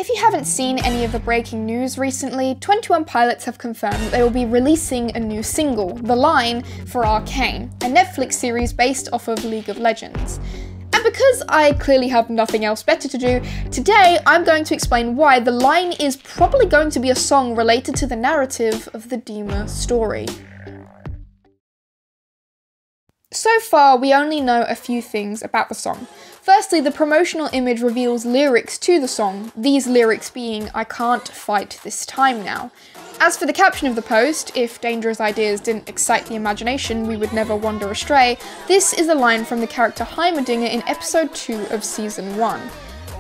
If you haven't seen any of the breaking news recently, 21 Pilots have confirmed that they will be releasing a new single, The Line, for Arcane, a Netflix series based off of League of Legends. And because I clearly have nothing else better to do, today I'm going to explain why The Line is probably going to be a song related to the narrative of the Dema story. So far, we only know a few things about the song. Firstly, the promotional image reveals lyrics to the song, these lyrics being, "I can't fight this time now." As for the caption of the post, if dangerous ideas didn't excite the imagination, we would never wander astray, this is a line from the character Heimerdinger in episode 2 of season 1.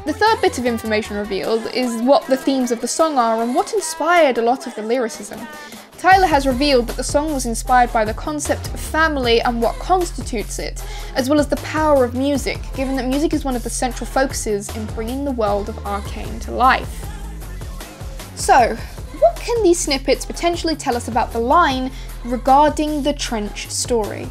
The third bit of information revealed is what the themes of the song are and what inspired a lot of the lyricism. Tyler has revealed that the song was inspired by the concept of family and what constitutes it, as well as the power of music, given that music is one of the central focuses in bringing the world of Arcane to life. So, what can these snippets potentially tell us about The Line regarding the Trench story?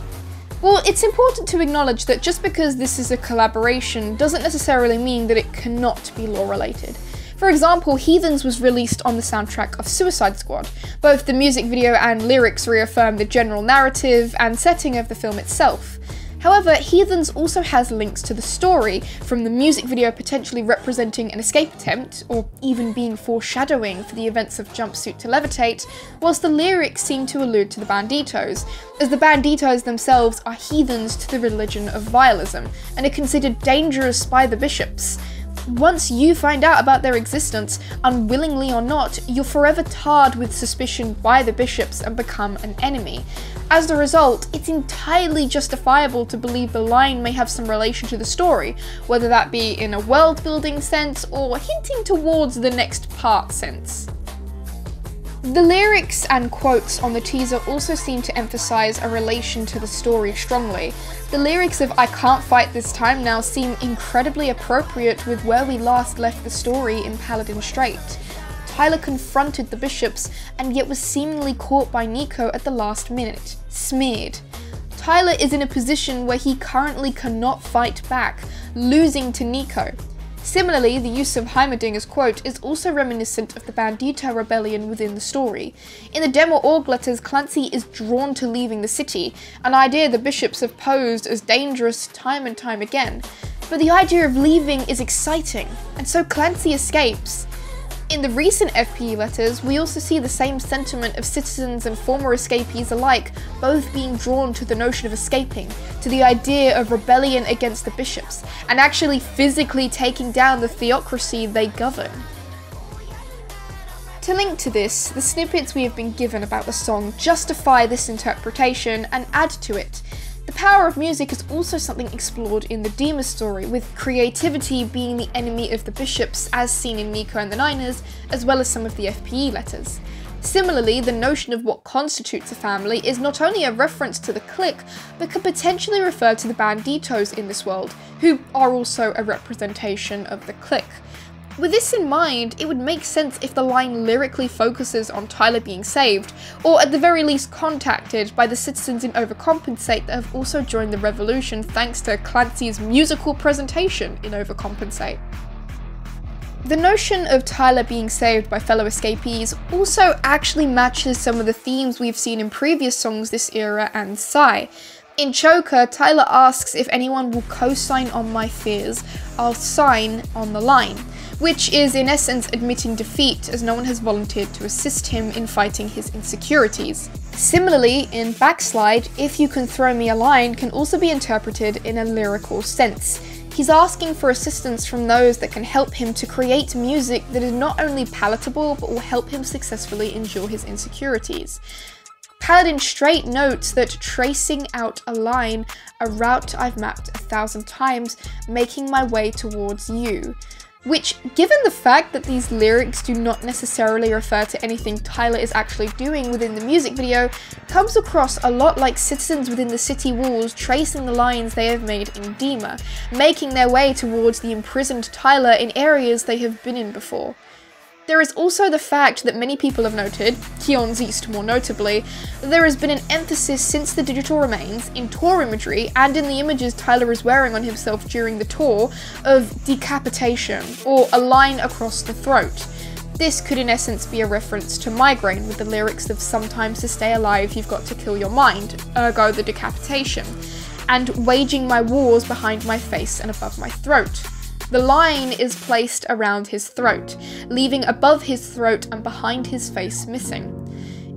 Well, it's important to acknowledge that just because this is a collaboration doesn't necessarily mean that it cannot be lore-related. For example, Heathens was released on the soundtrack of Suicide Squad. Both the music video and lyrics reaffirm the general narrative and setting of the film itself. However, Heathens also has links to the story, from the music video potentially representing an escape attempt, or even being foreshadowing for the events of Jumpsuit to Levitate, whilst the lyrics seem to allude to the Banditos, as the Banditos themselves are heathens to the religion of Vialism, and are considered dangerous by the bishops. Once you find out about their existence, unwillingly or not, you're forever tarred with suspicion by the bishops and become an enemy. As a result, it's entirely justifiable to believe The Line may have some relation to the story, whether that be in a world-building sense or hinting towards the next part sense. The lyrics and quotes on the teaser also seem to emphasize a relation to the story strongly. The lyrics of "I can't fight this time now" seem incredibly appropriate with where we last left the story in Paladin Strait. Tyler confronted the bishops and yet was seemingly caught by Nikko at the last minute, smeared. Tyler is in a position where he currently cannot fight back, losing to Nikko. Similarly, the use of Heimerdinger's quote is also reminiscent of the Bandito rebellion within the story. In the Dema org letters, Clancy is drawn to leaving the city, an idea the bishops have posed as dangerous time and time again. But the idea of leaving is exciting, and so Clancy escapes. In the recent FPE letters, we also see the same sentiment of citizens and former escapees alike, both being drawn to the notion of escaping, to the idea of rebellion against the bishops, and actually physically taking down the theocracy they govern. To link to this, the snippets we have been given about the song justify this interpretation and add to it. The power of music is also something explored in the Dema story, with creativity being the enemy of the bishops as seen in Nikko and the Niners, as well as some of the FPE letters. Similarly, the notion of what constitutes a family is not only a reference to the clique, but could potentially refer to the Banditos in this world, who are also a representation of the clique. With this in mind, it would make sense if The Line lyrically focuses on Tyler being saved, or at the very least contacted by the citizens in Overcompensate that have also joined the revolution thanks to Clancy's musical presentation in Overcompensate. The notion of Tyler being saved by fellow escapees also actually matches some of the themes we've seen in previous songs this era and Psy. In Choker, Tyler asks if anyone will co-sign on my fears, I'll sign on the line, which is in essence admitting defeat as no one has volunteered to assist him in fighting his insecurities. Similarly, in Backslide, "if you can throw me a line" can also be interpreted in a lyrical sense. He's asking for assistance from those that can help him to create music that is not only palatable but will help him successfully endure his insecurities. Paladin Strait notes that tracing out a line, a route I've mapped 1,000 times, making my way towards you. Which, given the fact that these lyrics do not necessarily refer to anything Tyler is actually doing within the music video, comes across a lot like citizens within the city walls tracing the lines they have made in Dema, making their way towards the imprisoned Tyler in areas they have been in before. There is also the fact that many people have noted, Keon Zeist more notably, that there has been an emphasis since the digital remains, in tour imagery, and in the images Tyler is wearing on himself during the tour, of decapitation, or a line across the throat. This could in essence be a reference to Migraine, with the lyrics of "sometimes to stay alive you've got to kill your mind," ergo the decapitation, and "waging my wars behind my face and above my throat." The line is placed around his throat, leaving above his throat and behind his face missing.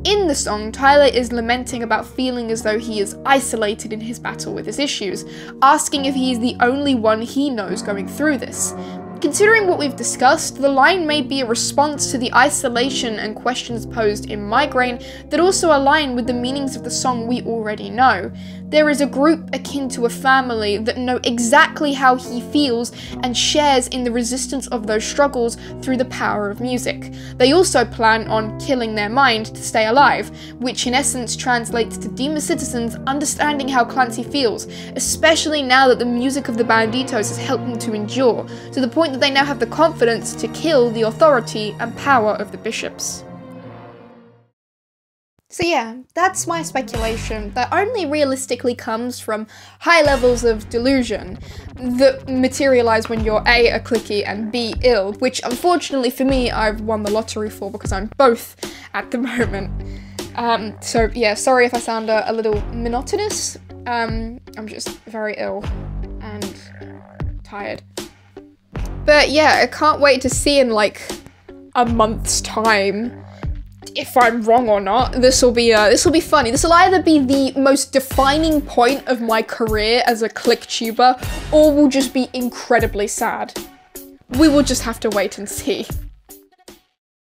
In the song, Tyler is lamenting about feeling as though he is isolated in his battle with his issues, asking if he is the only one he knows going through this. Considering what we've discussed, the line may be a response to the isolation and questions posed in Migraine that also align with the meanings of the song we already know. There is a group akin to a family that know exactly how he feels and shares in the resistance of those struggles through the power of music. They also plan on killing their mind to stay alive, which in essence translates to Dema citizens understanding how Clancy feels, especially now that the music of the Banditos has helped them to endure, to the point that they now have the confidence to kill the authority and power of the bishops. So yeah, that's my speculation that only realistically comes from high levels of delusion that materialise when you're A, a cliquey, and B, ill, which unfortunately for me I've won the lottery for because I'm both at the moment. So yeah, sorry if I sound a little monotonous. I'm just very ill and tired. But yeah, I can't wait to see in like a month's time if I'm wrong or not. This will be funny. This will either be the most defining point of my career as a clicktuber, or will just be incredibly sad. We will just have to wait and see.